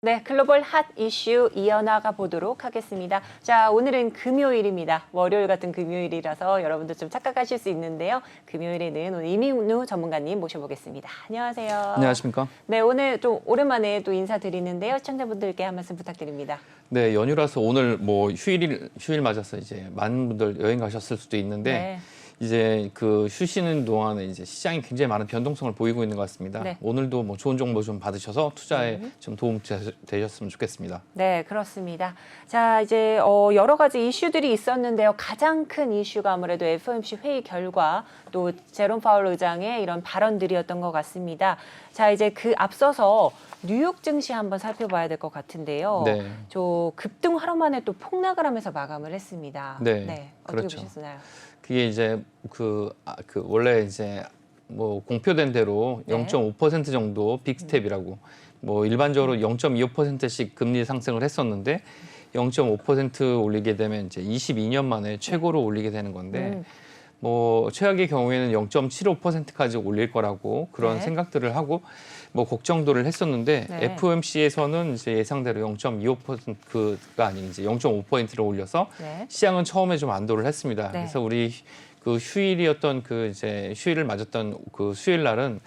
네, 글로벌 핫 이슈 이어나가 보도록 하겠습니다. 자, 오늘은 금요일입니다. 월요일 같은 금요일이라서 여러분도 좀 착각하실 수 있는데요. 금요일에는 오늘 이민우 전문가님 모셔보겠습니다. 안녕하세요. 안녕하십니까? 네, 오늘 좀 오랜만에 또 인사드리는데요. 시청자분들께 한 말씀 부탁드립니다. 네, 연휴라서 오늘 뭐 휴일 맞아서 이제 많은 분들 여행 가셨을 수도 있는데 네. 이제 그 쉬시는 동안에 이제 시장이 굉장히 많은 변동성을 보이고 있는 것 같습니다. 네. 오늘도 뭐 좋은 정보 좀 받으셔서 투자에 좀 도움 되셨으면 좋겠습니다. 네, 그렇습니다. 자, 이제 여러 가지 이슈들이 있었는데요. 가장 큰 이슈가 아무래도 FOMC 회의 결과 또 제롬 파월 의장의 이런 발언들이었던 것 같습니다. 자, 이제 그 앞서서 뉴욕 증시 한번 살펴봐야 될 것 같은데요. 네. 저 급등 하루 만에 또 폭락을 하면서 마감을 했습니다. 네, 어떻게 그렇죠. 보셨나요? 그게 이제 그 원래 이제 뭐 공표된 대로 네. 0.5% 정도 빅스텝이라고 뭐 일반적으로 0.25%씩 금리 상승을 했었는데 0.5% 올리게 되면 이제 22년 만에 최고로 올리게 되는 건데 뭐 최악의 경우에는 0.75%까지 올릴 거라고 그런 네. 생각들을 하고 뭐 걱정들을 했었는데 네. FOMC에서는 이제 예상대로 0.25%가 아닌 이제 0.5%를 올려서 네. 시장은 처음에 좀 안도를 했습니다. 네. 그래서 우리 그 휴일이었던 그 이제 휴일을 맞았던 그 수요일 날은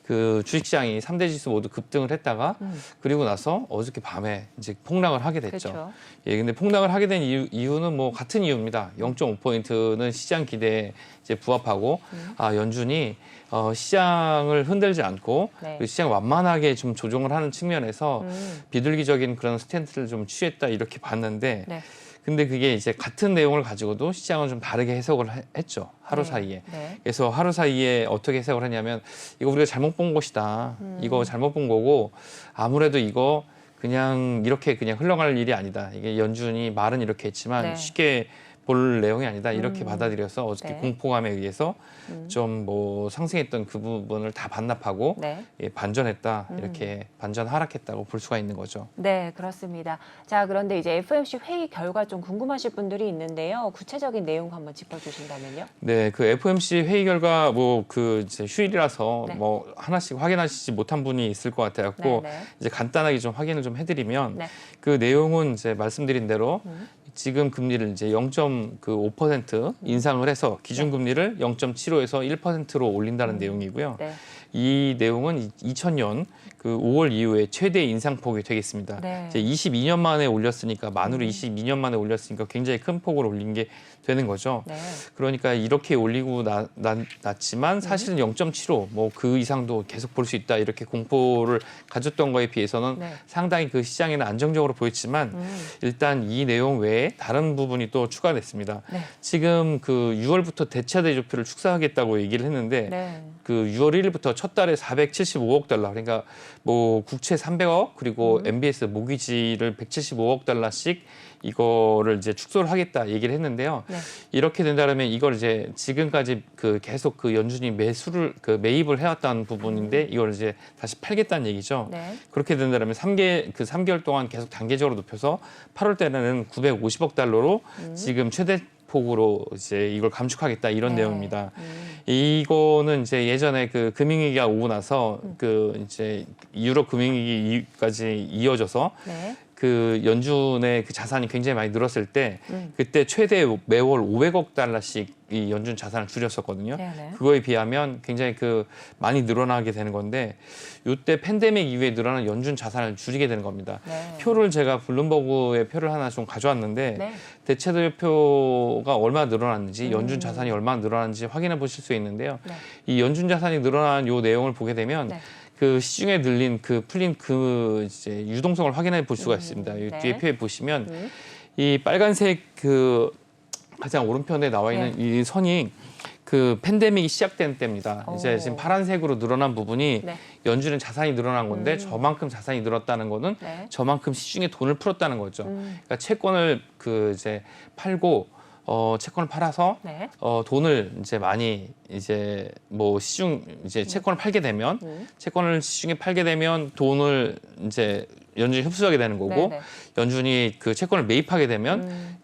그 주식시장이 3대 지수 모두 급등을 했다가 그리고 나서 어저께 밤에 이제 폭락을 하게 됐죠. 그렇죠. 예, 근데 폭락을 하게 된 이유는 뭐 같은 이유입니다. 0.5%는 시장 기대에 이제 부합하고 연준이 시장을 흔들지 않고 네. 그 시장 완만하게 좀 조정을 하는 측면에서 비둘기적인 그런 스탠스를 좀 취했다 이렇게 봤는데 네. 근데 그게 이제 같은 내용을 가지고도 시장은 좀 다르게 해석을 했죠. 하루 네. 사이에. 네. 그래서 하루 사이에 어떻게 해석을 했냐면 이거 우리가 잘못 본 것이다. 이거 잘못 본 거고 아무래도 이거 그냥 이렇게 그냥 흘러갈 일이 아니다. 이게 연준이 말은 이렇게 했지만 네. 쉽게 볼 내용이 아니다. 이렇게 받아들여서 어저께 네. 공포감에 의해서 좀 뭐 상승했던 그 부분을 다 반납하고 네. 예, 반전했다. 이렇게 반전 하락했다고 볼 수가 있는 거죠. 네, 그렇습니다. 자, 그런데 이제 FOMC 회의 결과 좀 궁금하실 분들이 있는데요. 구체적인 내용 한번 짚어주신다면요. 네, 그 FOMC 회의 결과 뭐 그 이제 휴일이라서 네. 뭐 하나씩 확인하시지 못한 분이 있을 것 같아갖고 네, 네. 이제 간단하게 좀 확인을 좀 해드리면 네. 그 내용은 이제 말씀드린 대로 지금 금리를 이제 0.5% 인상을 해서 기준금리를 0.75에서 1%로 올린다는 내용이고요. 네. 이 내용은 2000년 그 5월 이후에 최대 인상폭이 되겠습니다. 네. 이제 22년 만에 올렸으니까 만으로 22년 만에 올렸으니까 굉장히 큰 폭으로 올린 게 되는 거죠. 네. 그러니까 이렇게 올리고 났지만 사실은 0.75 뭐 그 이상도 계속 볼 수 있다 이렇게 공포를 가졌던 거에 비해서는 네. 상당히 그 시장에는 안정적으로 보였지만 일단 이 내용 외에 다른 부분이 또 추가됐습니다. 네. 지금 그 6월부터 대차 대조표를 축소하겠다고 얘기를 했는데 네. 그 6월 1일부터 첫 달에 475억 달러 그러니까 뭐 국채 300억 그리고 MBS 모기지를 175억 달러씩 이거를 이제 축소를 하겠다 얘기를 했는데요. 네. 이렇게 이렇게 된다면 이걸 이제 지금까지 그 계속 그 연준이 매입을 해왔다는 부분인데 이걸 이제 다시 팔겠다는 얘기죠. 네. 그렇게 된다면 3개월 동안 계속 단계적으로 높여서 8월 달에는 950억 달러로 지금 최대 폭으로 이제 이걸 감축하겠다 이런 네. 내용입니다. 이거는 이제 예전에 그 금융위기가 오고 나서 그 이제 유럽 금융위기까지 이어져서 네. 그 연준의 그 자산이 굉장히 많이 늘었을 때 그때 최대 매월 500억 달러씩 이 연준 자산을 줄였었거든요. 네네. 그거에 비하면 굉장히 그 많이 늘어나게 되는 건데 이때 팬데믹 이후에 늘어난 연준 자산을 줄이게 되는 겁니다. 네. 표를 제가 블룸버그의 표를 하나 좀 가져왔는데 네. 대체대표가 얼마나 늘어났는지 연준 자산이 얼마나 늘어났는지 확인해 보실 수 있는데요. 네. 이 연준 자산이 늘어난 요 내용을 보게 되면 네. 그 시중에 늘린 풀린 이제 유동성을 확인해 볼 수가 있습니다. 이 네. 뒤에 표에 보시면 이 빨간색 가장 오른편에 나와 있는 네. 이 선이 그 팬데믹이 시작된 때입니다. 이제 지금 파란색으로 늘어난 부분이 네. 연준의 자산이 늘어난 건데 저만큼 자산이 늘었다는 거는 네. 저만큼 시중에 돈을 풀었다는 거죠. 그러니까 채권을 이제 팔고 채권을 팔아서 네. 돈을 이제 많이 이제 뭐 시중 이제 채권을 팔게 되면 채권을 시중에 팔게 되면 돈을 이제 연준이 흡수하게 되는 거고 네네. 연준이 그 채권을 매입하게 되면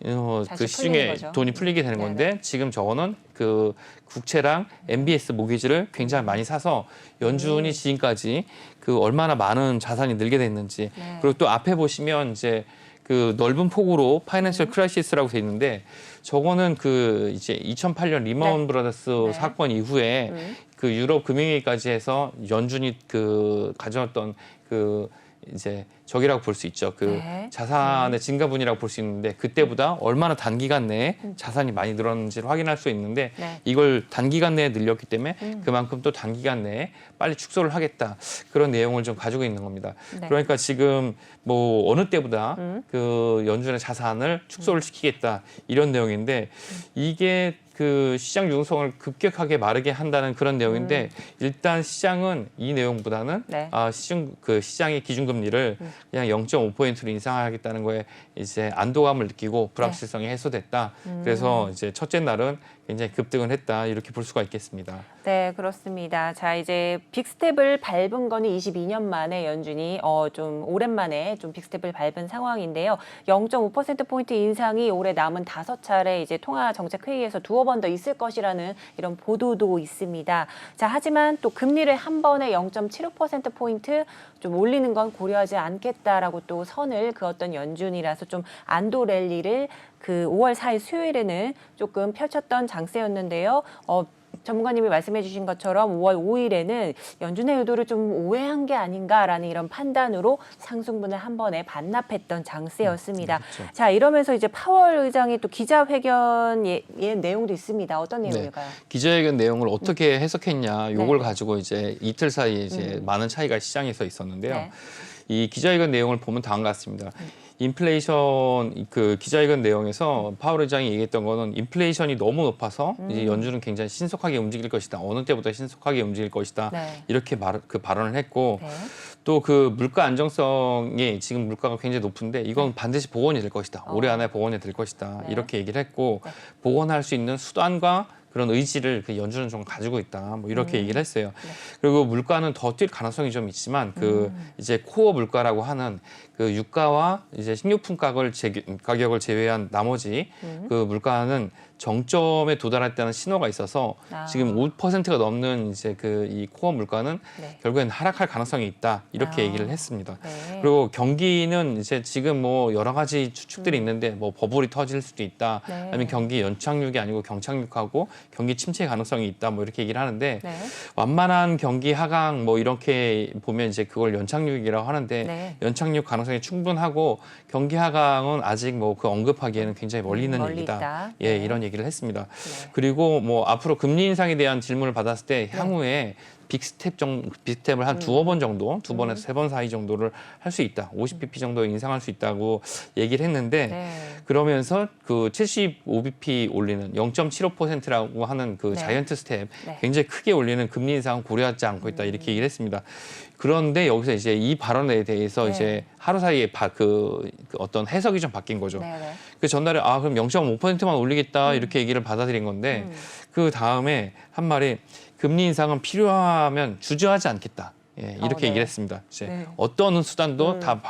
다시 그 시중에 풀리는 거죠. 돈이 풀리게 되는 건데 지금 저거는 그 국채랑 MBS 모기지를 굉장히 많이 사서 연준이 지금까지 그 얼마나 많은 자산이 늘게 됐는지 네. 그리고 또 앞에 보시면 이제 그 넓은 폭으로 파이낸셜 크라이시스라고 돼 있는데 저거는 그 이제 2008년 리먼 네. 브라더스 네. 사건 이후에 그 유럽 금융위기까지 해서 연준이 그 가져왔던 그 이제 적이라고 볼 수 있죠. 그 네. 자산의 증가분이라고 볼 수 있는데 그때보다 얼마나 단기간 내에 자산이 많이 늘었는지를 확인할 수 있는데 네. 이걸 단기간 내에 늘렸기 때문에 그만큼 또 단기간 내에 빨리 축소를 하겠다. 그런 내용을 좀 가지고 있는 겁니다. 네. 그러니까 지금 뭐 어느 때보다 그 연준의 자산을 축소를 시키겠다. 이런 내용인데 이게 그 시장 유동성을 급격하게 마르게 한다는 그런 내용인데 일단 시장은 이 내용보다는 네. 시장의 기준금리를 그냥 0.5%로 인상하겠다는 거에 이제 안도감을 느끼고 불확실성이 해소됐다. 그래서 이제 첫째 날은 굉장히 급등을 했다. 이렇게 볼 수가 있겠습니다. 네, 그렇습니다. 자, 이제 빅스텝을 밟은 거는 22년 만에 연준이 좀 오랜만에 좀 빅스텝을 밟은 상황인데요. 0.5%포인트 인상이 올해 남은 5차례 이제 통화정책회의에서 두어 번 더 있을 것이라는 이런 보도도 있습니다. 자, 하지만 또 금리를 한 번에 0.75%포인트 좀 올리는 건 고려하지 않겠다라고 또 선을 그었던 연준이라서 좀 안도 랠리를 그 5월 4일 수요일에는 조금 펼쳤던 장세였는데요. 전문가님이 말씀해 주신 것처럼 5월 5일에는 연준의 의도를 좀 오해한 게 아닌가라는 이런 판단으로 상승분을 한 번에 반납했던 장세였습니다. 그렇죠. 자, 이러면서 이제 파월 의장의 또 기자회견 내용도 있습니다. 어떤 내용일까요? 기자회견 내용을 어떻게 해석했냐 요걸 네. 가지고 이제 이틀 사이에 이제 많은 차이가 시장에서 있었는데요. 네. 이 기자회견 내용을 보면 다음과 같습니다. 인플레이션 그 기자회견 내용에서 파월 의장이 얘기했던 거는 인플레이션이 너무 높아서 이제 연준은 굉장히 신속하게 움직일 것이다. 어느 때보다 신속하게 움직일 것이다. 네. 이렇게 발언을 했고 네. 또 그 물가 안정성이 지금 물가가 굉장히 높은데 이건 반드시 복원이 될 것이다. 올해 안에 복원이 될 것이다. 네. 이렇게 얘기를 했고 네. 복원할 수 있는 수단과 그런 의지를 그 연준은 좀 가지고 있다. 뭐 이렇게 얘기를 했어요. 네. 그리고 물가는 더 뛸 가능성이 좀 있지만 그 이제 코어 물가라고 하는 그 유가와 이제 식료품 가격을 제외한 나머지 그 물가는 정점에 도달했다는 신호가 있어서 지금 5%가 넘는 이제 그 이 코어 물가는 네. 결국엔 하락할 가능성이 있다. 이렇게 얘기를 했습니다. 네. 그리고 경기는 이제 지금 뭐 여러 가지 추측들이 있는데 뭐 버블이 터질 수도 있다. 네. 아니면 경기 연착륙이 아니고 경착륙하고 경기 침체 가능성이 있다. 뭐 이렇게 얘기를 하는데 네. 완만한 경기 하강 뭐 이렇게 보면 이제 그걸 연착륙이라고 하는데 네. 연착륙 가능성이 충분하고 경기 하강은 아직 뭐 그 언급하기에는 굉장히 멀리 있는 멀리 얘기다. 있다. 예, 네. 이런 얘기를 했습니다. 네. 그리고 뭐 앞으로 금리 인상에 대한 질문을 받았을 때 향후에 빅스텝을 한 두어 번 정도, 두 번에서 세 번 사이 정도를 할 수 있다. 50bp 정도 인상할 수 있다고 얘기를 했는데 네. 그러면서 그 75bp 올리는 0.75%라고 하는 그 네. 자이언트 스텝 네. 굉장히 크게 올리는 금리 인상은 고려하지 않고 있다. 이렇게 얘기를 했습니다. 그런데 여기서 이제 이 발언에 대해서 네. 이제 하루 사이에 그 어떤 해석이 좀 바뀐 거죠. 네. 네. 그 전날에 그럼 0.5%만 올리겠다 이렇게 얘기를 받아들인 건데 그 다음에 한 말이 금리 인상은 필요하면 주저하지 않겠다. 예, 이렇게 네. 얘기를 했습니다. 이제 네. 어떤 수단도 다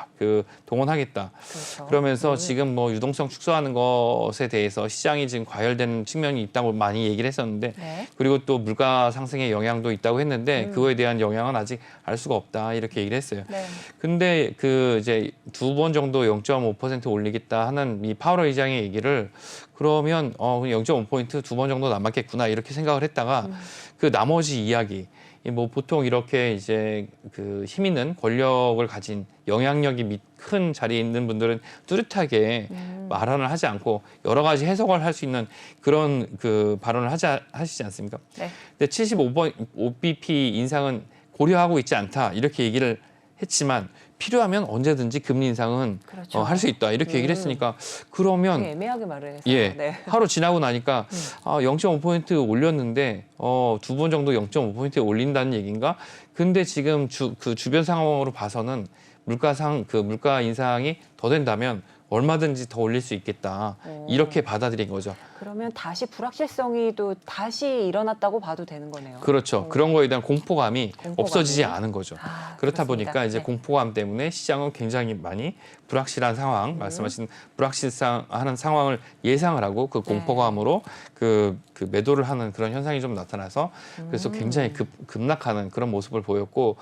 동원하겠다. 그렇죠. 그러면서 지금 뭐 유동성 축소하는 것에 대해서 시장이 지금 과열되는 측면이 있다고 많이 얘기를 했었는데 네. 그리고 또 물가 상승의 영향도 있다고 했는데 그거에 대한 영향은 아직 알 수가 없다. 이렇게 얘기를 했어요. 네. 근데 그 이제 두 번 정도 0.5% 올리겠다 하는 이 파월 의장의 얘기를 그러면 0.5% 두 번 정도 남았겠구나 이렇게 생각을 했다가 그 나머지 이야기 뭐 보통 이렇게 이제 그 힘 있는 권력을 가진 영향력이 큰 자리에 있는 분들은 뚜렷하게 말언을 하지 않고 여러 가지 해석을 할 수 있는 그런 그 발언을 하시지 않습니까? 네. 근데 75번 OBP 인상은 고려하고 있지 않다 이렇게 얘기를 했지만 필요하면 언제든지 금리 인상은 그렇죠. 할 수 있다 이렇게 얘기를 했으니까 그러면 되게 애매하게 말을 해서. 예 네. 하루 지나고 나니까 0.5% 올렸는데 2번 정도 0.5% 올린다는 얘기인가? 근데 지금 그 주변 상황으로 봐서는 물가 인상이 더 된다면 얼마든지 더 올릴 수 있겠다 이렇게 받아들인 거죠. 그러면 다시 불확실성이 또 다시 일어났다고 봐도 되는 거네요. 그렇죠. 그런 거에 대한 공포감이 없어지지 않은 거죠. 그렇다 그렇습니다. 보니까 이제 네. 공포감 때문에 시장은 굉장히 많이 불확실한 상황, 말씀하신 불확실하는 상황을 예상을 하고 그 공포감으로 그 매도를 하는 그런 현상이 좀 나타나서 그래서 굉장히 급락하는 그런 모습을 보였고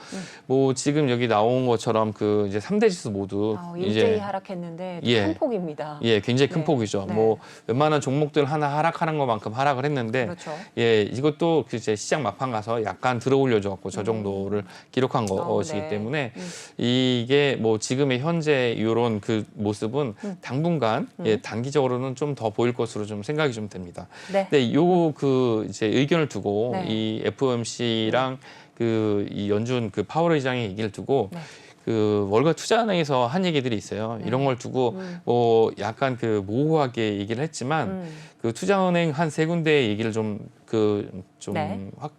뭐 지금 여기 나온 것처럼 그 이제 3대 지수 모두 일제히 이제 하락했는데 예. 큰 폭입니다. 예, 굉장히 큰 네. 폭이죠. 네. 뭐 웬만한 종목들 하나 하락하는 것만큼 하락을 했는데 그렇죠. 예, 이것도 그 이제 시장 막판 가서 약간 들어 올려줘 갖고 저 정도를 기록한 것이기 네. 때문에 이게 뭐 지금의 현재 이런 그 모습은 당분간 예, 단기적으로는 좀 더 보일 것으로 좀 생각이 좀 됩니다. 네. 근데 요 그 이제 의견을 두고 네. 이 FOMC랑 그 이 연준 그 파월 의장의 얘기를 두고 네. 그 월가 투자은행에서 한 얘기들이 있어요. 이런 걸 두고 뭐 약간 그 모호하게 얘기를 했지만 그 투자은행 한 세 군데의 얘기를 네. 확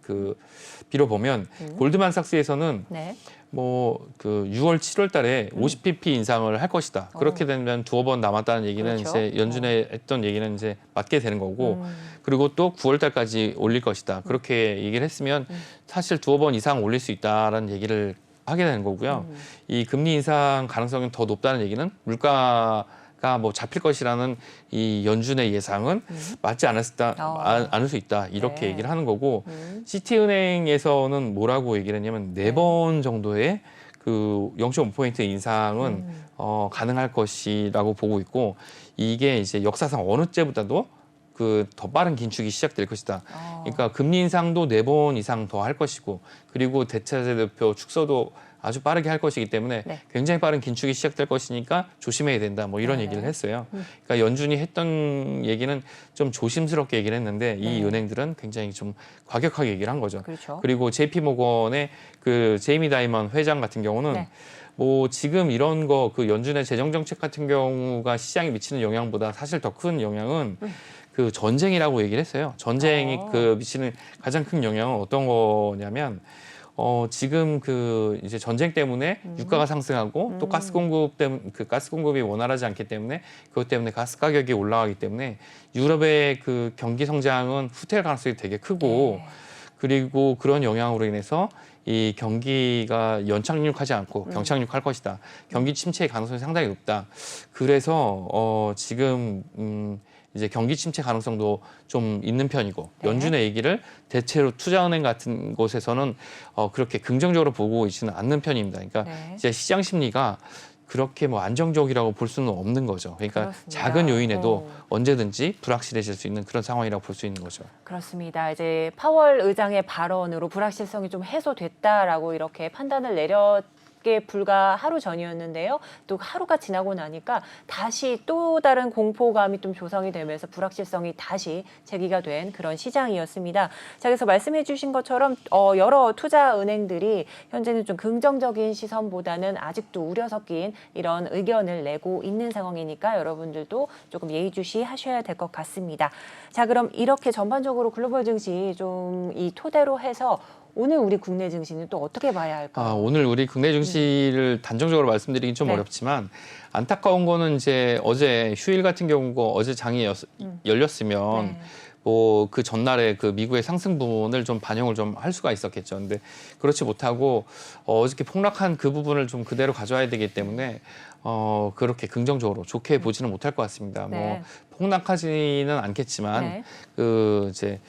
빌어보면 골드만삭스에서는 네. 뭐 그 6월, 7월 달에 50pp 인상을 할 것이다. 그렇게 되면 두어 번 남았다는 얘기는 그렇죠. 이제 연준에 했던 얘기는 이제 맞게 되는 거고 그리고 또 9월 달까지 올릴 것이다. 그렇게 얘기를 했으면 사실 두어 번 이상 올릴 수 있다라는 얘기를 하게 되는 거고요. 이 금리 인상 가능성이 더 높다는 얘기는 물가가 뭐 잡힐 것이라는 이 연준의 예상은 맞지 않을 수 있다. 이렇게 네. 얘기를 하는 거고 시티은행에서는 뭐라고 얘기를 했냐면 4번 정도의 그 0.5포인트 인상은 가능할 것이라고 보고 있고 이게 이제 역사상 어느 때보다도 그 더 빠른 긴축이 시작될 것이다. 그러니까 금리 인상도 4번 이상 더 할 것이고 그리고 대차세 대표 축소도 아주 빠르게 할 것이기 때문에 네. 굉장히 빠른 긴축이 시작될 것이니까 조심해야 된다. 뭐 이런 네. 얘기를 했어요. 그러니까 연준이 했던 얘기는 좀 조심스럽게 얘기를 했는데 이 은행들은 굉장히 좀 과격하게 얘기를 한 거죠. 그렇죠. 그리고 JP 모건의 그 제이미 다이먼 회장 같은 경우는 네. 뭐 지금 이런 거 그 연준의 재정 정책 같은 경우가 시장에 미치는 영향보다 사실 더 큰 영향은 그 전쟁이라고 얘기를 했어요. 전쟁이 그 미치는 가장 큰 영향은 어떤 거냐면 지금 그 이제 전쟁 때문에 유가가 상승하고 또 가스 공급 때문에 그 가스 공급이 원활하지 않기 때문에 그것 때문에 가스 가격이 올라가기 때문에 유럽의 그 경기 성장은 후퇴할 가능성이 되게 크고 그리고 그런 영향으로 인해서 이 경기가 연착륙하지 않고 경착륙할 것이다. 경기 침체의 가능성이 상당히 높다. 그래서 지금 이제 경기 침체 가능성도 좀 있는 편이고 연준의 얘기를 대체로 투자은행 같은 곳에서는 그렇게 긍정적으로 보고 있지는 않는 편입니다. 그러니까 이제 시장 심리가 그렇게 뭐 안정적이라고 볼 수는 없는 거죠. 그러니까 그렇습니다. 작은 요인에도 언제든지 불확실해질 수 있는 그런 상황이라고 볼 수 있는 거죠. 그렇습니다. 이제 파월 의장의 발언으로 불확실성이 좀 해소됐다라고 이렇게 판단을 게 불과 하루 전이었는데요. 또 하루가 지나고 나니까 다시 또 다른 공포감이 좀 조성이 되면서 불확실성이 다시 제기가 된 그런 시장이었습니다. 자, 그래서 말씀해 주신 것처럼 여러 투자 은행들이 현재는 좀 긍정적인 시선보다는 아직도 우려 섞인 이런 의견을 내고 있는 상황이니까 여러분들도 조금 예의주시 하셔야 될 것 같습니다. 자, 그럼 이렇게 전반적으로 글로벌 증시 좀 이 토대로 해서 오늘 우리 국내 증시는 또 어떻게 봐야 할까요? 오늘 우리 국내 증시를 단정적으로 말씀드리긴 좀 어렵지만 안타까운 거는 이제 어제 휴일 같은 경우고 어제 장이 열렸으면 뭐 그 전날에 그 미국의 상승 부분을 좀 반영을 좀 할 수가 있었겠죠. 근데 그렇지 못하고 어저께 폭락한 그 부분을 좀 그대로 가져와야 되기 때문에 그렇게 긍정적으로 좋게 보지는 못할 것 같습니다. 뭐 폭락하지는 않겠지만 그 이제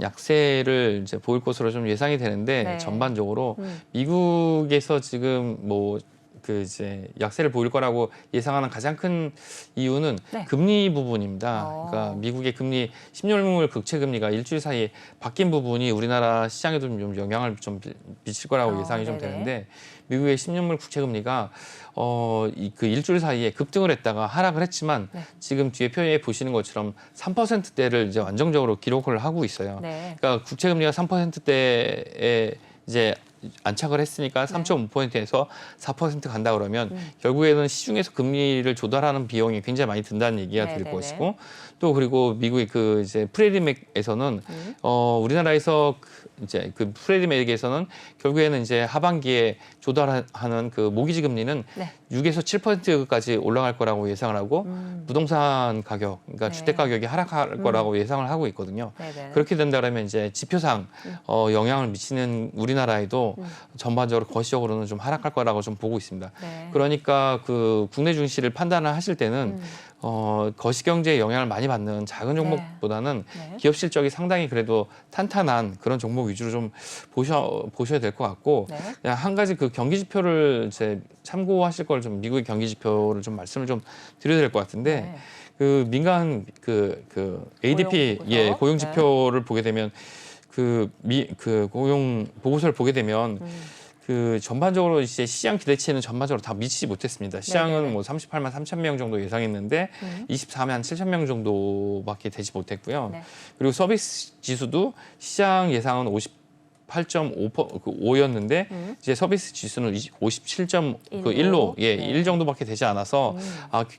약세를 이제 보일 것으로 좀 예상이 되는데 전반적으로 미국에서 지금 뭐 그 이제 약세를 보일 거라고 예상하는 가장 큰 이유는 네. 금리 부분입니다. 그러니까 미국의 금리 10년물 국채 금리가 일주일 사이에 바뀐 부분이 우리나라 시장에도 좀 영향을 좀 미칠 거라고 예상이 좀 네네. 되는데 미국의 10년물 국채 금리가 그 일주일 사이에 급등을 했다가 하락을 했지만 네. 지금 뒤에 표에 보시는 것처럼 3%대를 이제 안정적으로 기록을 하고 있어요. 네. 그러니까 국채 금리가 3%대에 이제 안착을 했으니까 3.5%에서 4% 간다 그러면 결국에는 시중에서 금리를 조달하는 비용이 굉장히 많이 든다는 얘기가 될 네네네. 것이고 또 그리고 미국의 그 이제 프레디맥에서는 우리나라에서 이제 그 프레디맥에서는 결국에는 이제 하반기에 조달하는 그 모기지 금리는 네. 6에서 7%까지 올라갈 거라고 예상을 하고 부동산 가격, 그러니까 네. 주택 가격이 하락할 거라고 예상을 하고 있거든요. 네네. 그렇게 된다면 이제 지표상 영향을 미치는 우리나라에도 전반적으로 거시적으로는 좀 하락할 거라고 좀 보고 있습니다. 네. 그러니까 그 국내 증시를 판단을 하실 때는 거시 경제에 영향을 많이 받는 작은 종목보다는 네. 기업 실적이 상당히 그래도 탄탄한 그런 종목 위주로 좀 보셔야 될 것 같고 네. 그냥 한 가지 그 경기 지표를 이제 참고하실 걸 좀 미국의 경기 지표를 좀 말씀을 좀 드려야 될 것 같은데 네. 그 민간 그 ADP 고용 고용 네. 지표를 보게 되면 그 고용 보고서를 보게 되면 그 전반적으로 이제 시장 기대치에는 전반적으로 다 미치지 못했습니다. 시장은 네네네. 뭐 38만 3천 명 정도 예상했는데 24만 7천 명 정도밖에 되지 못했고요. 네. 그리고 서비스 지수도 시장 예상은 58.5였는데 이제 서비스 지수는 57.1로 네. 1 정도밖에 되지 않아서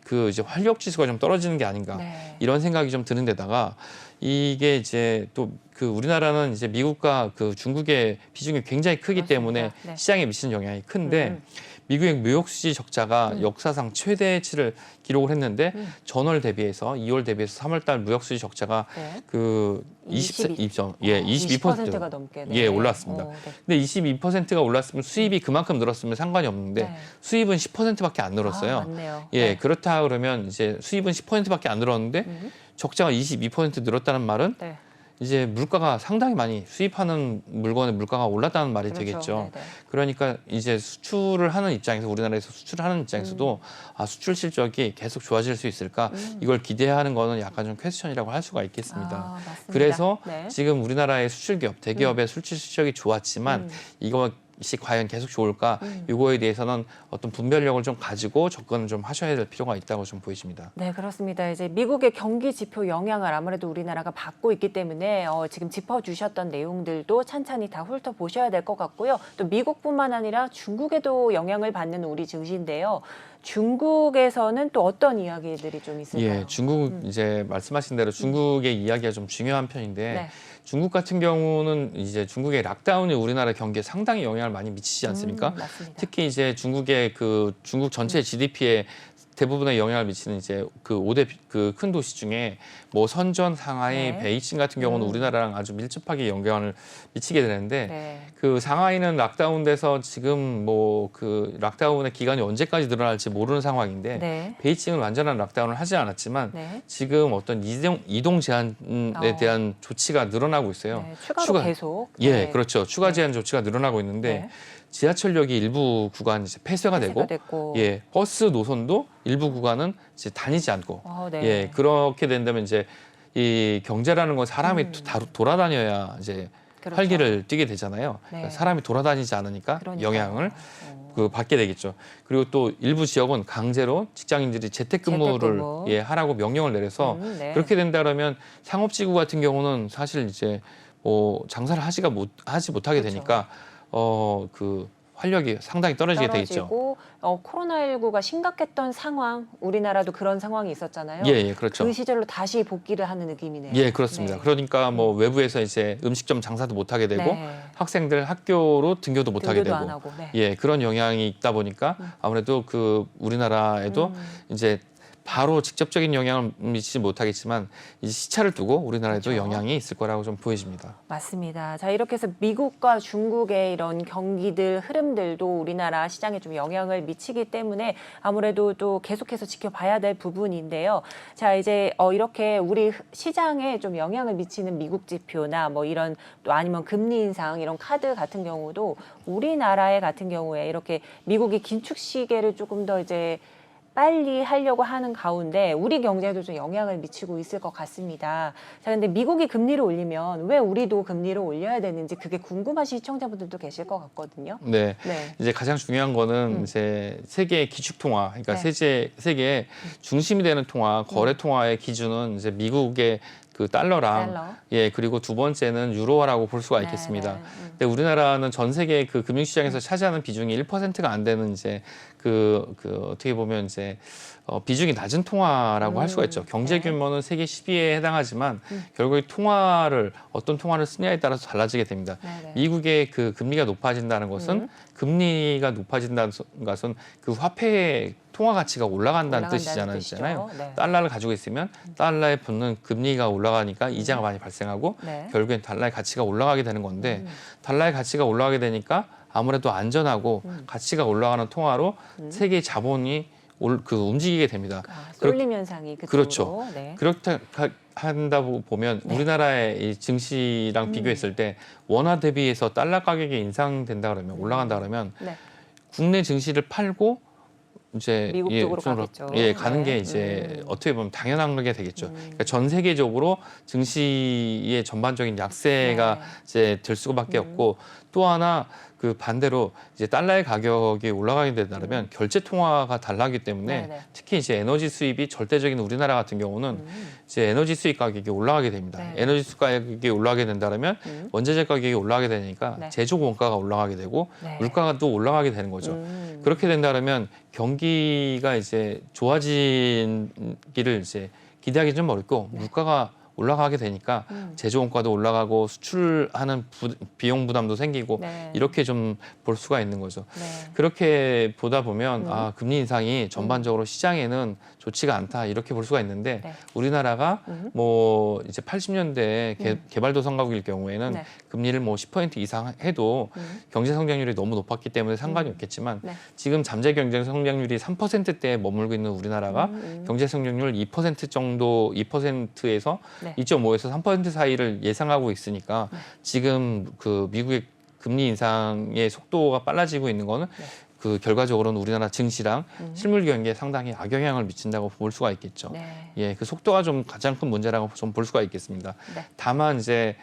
그 이제 활력 지수가 좀 떨어지는 게 아닌가 네. 이런 생각이 좀 드는 데다가 이게 이제 또 그 우리나라는 이제 미국과 그 중국의 비중이 굉장히 크기 그렇습니다. 때문에 네. 시장에 미치는 영향이 큰데 미국의 무역 수지 적자가 역사상 최대치를 기록을 했는데 전월 대비해서 2월 대비해서 3월 달 무역 수지 적자가 네. 그 20%가 넘게 네. 올랐습니다. 네. 근데 22%가 올랐으면 수입이 그만큼 늘었으면 상관이 없는데 네. 수입은 10%밖에 안 늘었어요. 맞네요. 예, 네. 그렇다 그러면 이제 수입은 10%밖에 안 늘었는데 적자가 22% 늘었다는 말은 네. 이제 물가가 상당히 많이 수입하는 물건의 물가가 올랐다는 말이 그렇죠. 되겠죠. 네네. 그러니까 이제 수출을 하는 입장에서 우리나라에서 수출하는 입장에서도 수출 실적이 계속 좋아질 수 있을까 이걸 기대하는 거는 약간 좀 퀘스천이라고 할 수가 있겠습니다. 맞습니다. 그래서 네. 지금 우리나라의 수출기업, 대기업의 수출 실적이 좋았지만 이것이 과연 계속 좋을까? 이거에 대해서는 어떤 분별력을 좀 가지고 접근을 좀 하셔야 될 필요가 있다고 좀 보이십니다. 네, 그렇습니다. 이제 미국의 경기 지표 영향을 아무래도 우리나라가 받고 있기 때문에 지금 짚어주셨던 내용들도 찬찬히 다 훑어보셔야 될 것 같고요. 또 미국뿐만 아니라 중국에도 영향을 받는 우리 증시인데요. 중국에서는 또 어떤 이야기들이 좀 있을까요? 예, 중국 이제 말씀하신 대로 중국의 이야기가 좀 중요한 편인데 네. 중국 같은 경우는 이제 중국의 락다운이 우리나라 경기에 상당히 영향을 많이 미치지 않습니까? 맞습니다. 특히 이제 중국의 그 중국 전체 GDP에 대부분의 영향을 미치는 이제 그 5대 그 큰 도시 중에 뭐 선전, 상하이, 네. 베이징 같은 경우는 우리나라랑 아주 밀접하게 영향을 미치게 되는데 네. 그 상하이는 락다운돼서 지금 뭐 그 락다운의 기간이 언제까지 늘어날지 모르는 상황인데 네. 베이징은 완전한 락다운을 하지 않았지만 네. 지금 어떤 이동 제한에 대한 조치가 늘어나고 있어요. 네, 추가로 계속. 예, 네. 그렇죠. 추가 제한 조치가 늘어나고 있는데 네. 지하철역이 일부 구간 이제 폐쇄가 되고, 됐고. 예, 버스 노선도 일부 구간은 이제 다니지 않고, 네. 예, 그렇게 된다면 이제 이 경제라는 건 사람이 돌아다녀야 이제 그렇죠. 활기를 띠게 되잖아요. 네. 그러니까 사람이 돌아다니지 않으니까 그러니까요. 영향을 그 받게 되겠죠. 그리고 또 일부 지역은 강제로 직장인들이 재택근무를 재택근무. 예, 하라고 명령을 내려서 네. 그렇게 된다 그러면 상업지구 같은 경우는 사실 이제 뭐 장사를 하지 못하게 그렇죠. 되니까 그 활력이 상당히 떨어지게 되겠죠. 떨어지고 코로나19가 심각했던 상황, 우리나라도 그런 상황이 있었잖아요. 예, 예, 그렇죠. 그 시절로 다시 복귀를 하는 느낌이네요. 예, 그렇습니다. 네. 그러니까 뭐 외부에서 이제 음식점 장사도 못 하게 되고 네. 학생들 학교로 등교도 못 하게 등교도 되고 안 하고. 네. 예, 그런 영향이 있다 보니까 아무래도 그 우리나라에도 이제 바로 직접적인 영향을 미치지 못하겠지만 이제 시차를 두고 우리나라에도 그렇죠. 영향이 있을 거라고 좀 보여집니다. 맞습니다. 자, 이렇게 해서 미국과 중국의 이런 경기들 흐름들도 우리나라 시장에 좀 영향을 미치기 때문에 아무래도 또 계속해서 지켜봐야 될 부분인데요. 자, 이제 이렇게 우리 시장에 좀 영향을 미치는 미국 지표나 뭐 이런 또 아니면 금리 인상 이런 카드 같은 경우도 우리나라의 같은 경우에 이렇게 미국이 긴축 시계를 조금 더 이제 빨리 하려고 하는 가운데 우리 경제에도 좀 영향을 미치고 있을 것 같습니다. 자, 근데 미국이 금리를 올리면 왜 우리도 금리를 올려야 되는지 그게 궁금하신 시청자분들도 계실 것 같거든요. 네. 네. 이제 가장 중요한 거는 이제 세계의 기축 통화, 그러니까 네. 세계의 중심이 되는 통화, 거래 통화의 기준은 이제 미국의 그 달러랑 달러. 예, 그리고 두 번째는 유로화라고 볼 수가 네, 있겠습니다. 네. 근데 우리나라는 전 세계 그 금융시장에서 차지하는 비중이 1%가 안 되는 이제 그 어떻게 보면 이제 비중이 낮은 통화라고 할 수가 있죠. 경제 네. 규모는 세계 10위에 해당하지만 결국 이 통화를 어떤 통화를 쓰냐에 따라서 달라지게 됩니다. 네, 네. 미국의 그 금리가 높아진다는 것은 금리가 높아진다는 것은 그 화폐의 통화 가치가 올라간다는 뜻이잖아요. 뜻이죠. 네. 달러를 가지고 있으면 달러에 붙는 금리가 올라가니까 이자가 많이 발생하고 네. 결국엔 달러의 가치가 올라가게 되는 건데 달러의 가치가 올라가게 되니까 아무래도 안전하고 가치가 올라가는 통화로 세계 자본이 움직이게 됩니다. 쏠림 현상이 그쪽으로. 그렇죠. 네. 그렇다 한다고 보면 우리나라의 이 증시랑 비교했을 때 원화 대비해서 달러 가격이 인상된다 그러면 올라간다 그러면 네. 국내 증시를 팔고 이제 미국 쪽으로 가겠죠. 가는 네. 게 이제 어떻게 보면 당연한 게 되겠죠. 그러니까 전 세계적으로 증시의 전반적인 약세가 네. 이제 될 수밖에 없고 또 하나 그 반대로 이제 달러의 가격이 올라가게 된다면 결제 통화가 달라기 때문에 네, 네. 특히 이제 에너지 수입이 절대적인 우리나라 같은 경우는 이제 에너지 수입 가격이 올라가게 됩니다. 네. 에너지 수입 가격이 올라가게 된다면 원재재 가격이 올라가게 되니까 네. 제조 원가가 올라가게 되고 네. 물가도 올라가게 되는 거죠. 그렇게 된다면 경기가 이제 좋아지기를 이제 기대하기 좀 어렵고 물가가 올라가게 되니까 제조 원가도 올라가고 수출하는 비용 부담도 생기고 네. 이렇게 좀 볼 수가 있는 거죠. 네. 그렇게 보다 보면 금리 인상이 전반적으로 시장에는 좋지가 않다 이렇게 볼 수가 있는데 네. 우리나라가 뭐 이제 80년대 개발도상국일 경우에는 네. 금리를 뭐 10% 이상 해도 경제 성장률이 너무 높았기 때문에 상관이 없겠지만 네. 지금 잠재 경제 성장률이 3%대에 머물고 있는 우리나라가 경제 성장률 2% 정도 2%에서 네. 2.5에서 3% 사이를 예상하고 있으니까 지금 그 미국의 금리 인상의 속도가 빨라지고 있는 거는 그 결과적으로는 우리나라 증시랑 실물 경기에 상당히 악영향을 미친다고 볼 수가 있겠죠. 네. 예, 그 속도가 좀 가장 큰 문제라고 좀 볼 수가 있겠습니다. 네. 다만 이제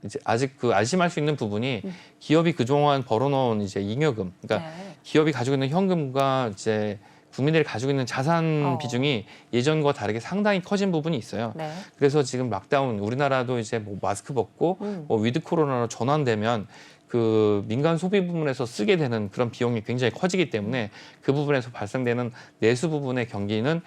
이제 아직 그 안심할 수 있는 부분이 기업이 그동안 벌어놓은 이제 잉여금, 그러니까 네. 기업이 가지고 있는 현금과 이제 국민들이 가지고 있는 자산 비중이 예전과 다르게 상당히 커진 부분이 있어요. 네. 그래서 지금 락다운 우리나라도 이제 뭐 마스크 벗고 뭐 위드 코로나로 전환되면 그 민간 소비 부분에서 쓰게 되는 그런 비용이 굉장히 커지기 때문에 그 부분에서 발생되는 내수 부분의 경기는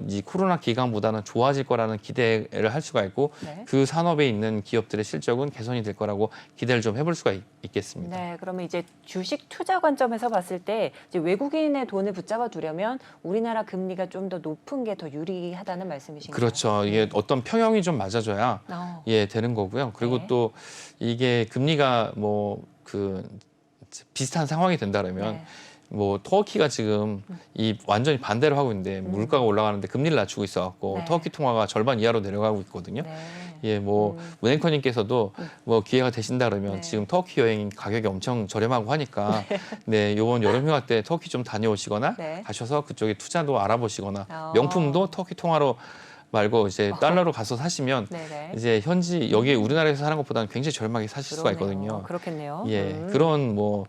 이 코로나 기간보다는 좋아질 거라는 기대를 할 수가 있고 네. 그 산업에 있는 기업들의 실적은 개선이 될 거라고 기대를 좀 해볼 수가 있겠습니다. 네, 그러면 이제 주식 투자 관점에서 봤을 때 이제 외국인의 돈을 붙잡아 두려면 우리나라 금리가 좀 더 높은 게 더 유리하다는 말씀이신가요? 그렇죠. 이게 어떤 평형이 좀 맞아줘야 예 되는 거고요. 그리고 네. 또 이게 금리가 뭐 그 비슷한 상황이 된다면 네. 뭐 터키가 지금 이 완전히 반대로 하고 있는데 물가가 올라가는데 금리를 낮추고 있어갖고 네. 터키 통화가 절반 이하로 내려가고 있거든요. 네. 예, 뭐 문앵커님께서도 뭐 기회가 되신다 그러면 네. 지금 터키 여행 가격이 엄청 저렴하고 하니까 네, 이번 여름 휴가 때 터키 좀 다녀오시거나 네. 가셔서 그쪽에 투자도 알아보시거나 어. 명품도 터키 통화로 말고 이제 달러로 가서 사시면 네네. 이제 현지 여기 우리나라에서 사는 것보다는 굉장히 저렴하게 사실 수가 있거든요. 그렇겠네요. 예, 그런 뭐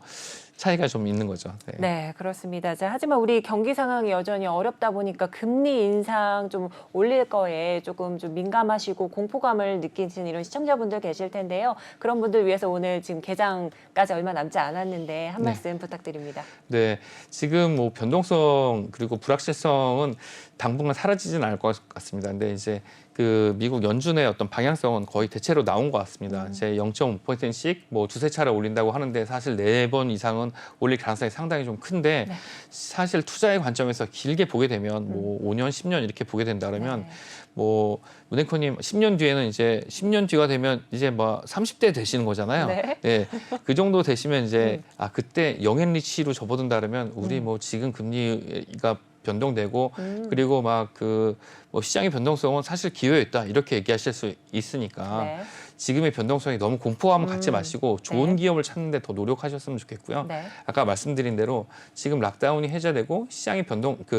차이가 좀 있는 거죠. 네. 네, 그렇습니다. 자, 하지만 우리 경기 상황이 여전히 어렵다 보니까 금리 인상 좀 올릴 거에 조금 좀 민감하시고 공포감을 느끼시는 이런 시청자분들 계실 텐데요. 그런 분들 위해서 오늘 지금 개장까지 얼마 남지 않았는데 한 말씀 부탁드립니다. 네, 지금 뭐 변동성 그리고 불확실성은 당분간 사라지진 않을 것 같습니다. 근데 이제 그 미국 연준의 어떤 방향성은 거의 대체로 나온 것 같습니다. 이제 0.5%씩 뭐 두세 차례 올린다고 하는데 사실 4번 이상은 올릴 가능성이 상당히 좀 큰데 네. 사실 투자의 관점에서 길게 보게 되면 뭐 5년, 10년 이렇게 보게 된다 그러면 네. 뭐 문앵커님 10년 뒤에는 이제 10년 뒤가 되면 이제 뭐 30대 되시는 거잖아요. 네. 예, 그 정도 되시면 이제 아 그때 영앤리치로 접어든다 그러면 우리 뭐 지금 금리가 변동되고 그리고 막 그 뭐 시장의 변동성은 사실 기회에 있다 이렇게 얘기하실 수 있으니까 네. 지금의 변동성이 너무 공포감을 갖지 마시고 좋은 네. 기업을 찾는 데 더 노력하셨으면 좋겠고요. 네. 아까 말씀드린 대로 지금 락다운이 해제되고 시장이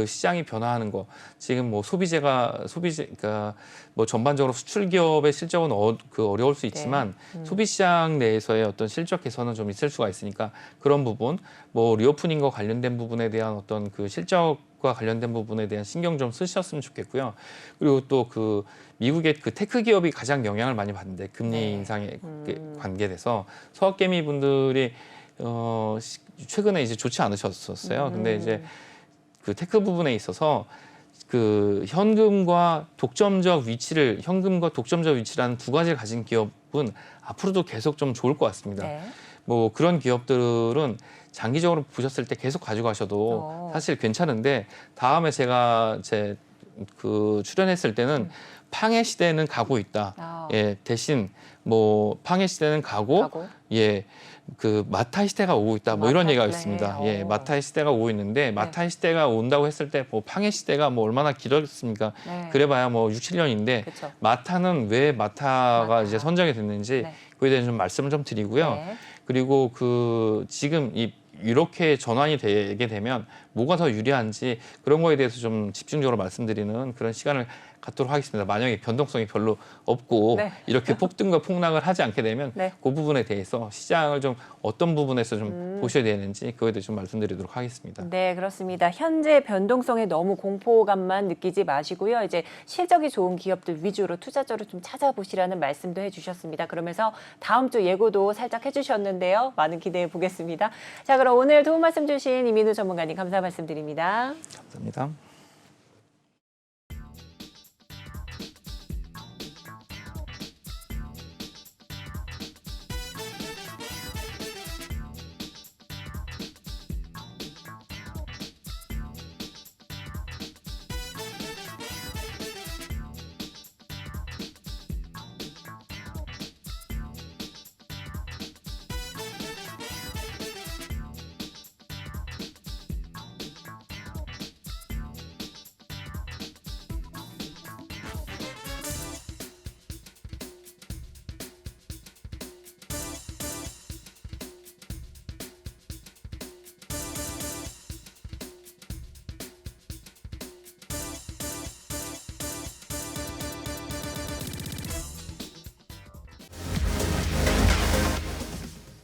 시장이 변화하는 거 지금 뭐 그러니까 뭐 전반적으로 수출 기업의 실적은 어려울 수 있지만 소비 시장 내에서의 어떤 실적 개선은 좀 있을 수가 있으니까 그런 부분 뭐 리오프닝과 관련된 부분에 대한 어떤 그 실적과 관련된 부분에 대한 신경 좀 쓰셨으면 좋겠고요. 그리고 또 그 미국의 그 테크 기업이 가장 영향을 많이 받는데 금리 네. 인상에 관계돼서 서학개미 분들이 최근에 이제 좋지 않으셨었어요. 근데 이제 그 테크 부분에 있어서 그 현금과 독점적 위치라는 두 가지를 가진 기업은 앞으로도 계속 좀 좋을 것 같습니다. 네. 뭐 그런 기업들은 장기적으로 보셨을 때 계속 가져가셔도 사실 괜찮은데 다음에 제가 그 출연했을 때는 팡해 시대는 가고 있다. 예, 대신 뭐 팡해 시대는 가고 예, 그 마타의 시대가 오고 있다. 뭐 이런 얘기가 있습니다. 예, 마타의 시대가 오고 있는데 마타의 시대가 온다고 했을 때 뭐 팡해 시대가 뭐 얼마나 길었습니까? 네. 그래봐야 뭐 6, 7년인데 그쵸. 마타는 왜 마타가 이제 선정이 됐는지 네. 그에 대해서 좀 말씀을 좀 드리고요. 네. 그리고 그 지금 이렇게 전환이 되게 되면 뭐가 더 유리한지 그런 거에 대해서 좀 집중적으로 말씀드리는 그런 시간을 갖도록 하겠습니다. 만약에 변동성이 별로 없고 네. 이렇게 폭등과 폭락을 하지 않게 되면 네. 그 부분에 대해서 시장을 좀 어떤 부분에서 좀 보셔야 되는지 그거에 대해서 좀 말씀드리도록 하겠습니다. 네, 그렇습니다. 현재 변동성에 너무 공포감만 느끼지 마시고요. 이제 실적이 좋은 기업들 위주로 투자처를 좀 찾아보시라는 말씀도 해주셨습니다. 그러면서 다음 주 예고도 살짝 해주셨는데요. 많은 기대해 보겠습니다. 자, 그럼 오늘 도움 말씀 주신 이민우 전문가님 감사 말씀드립니다. 감사합니다.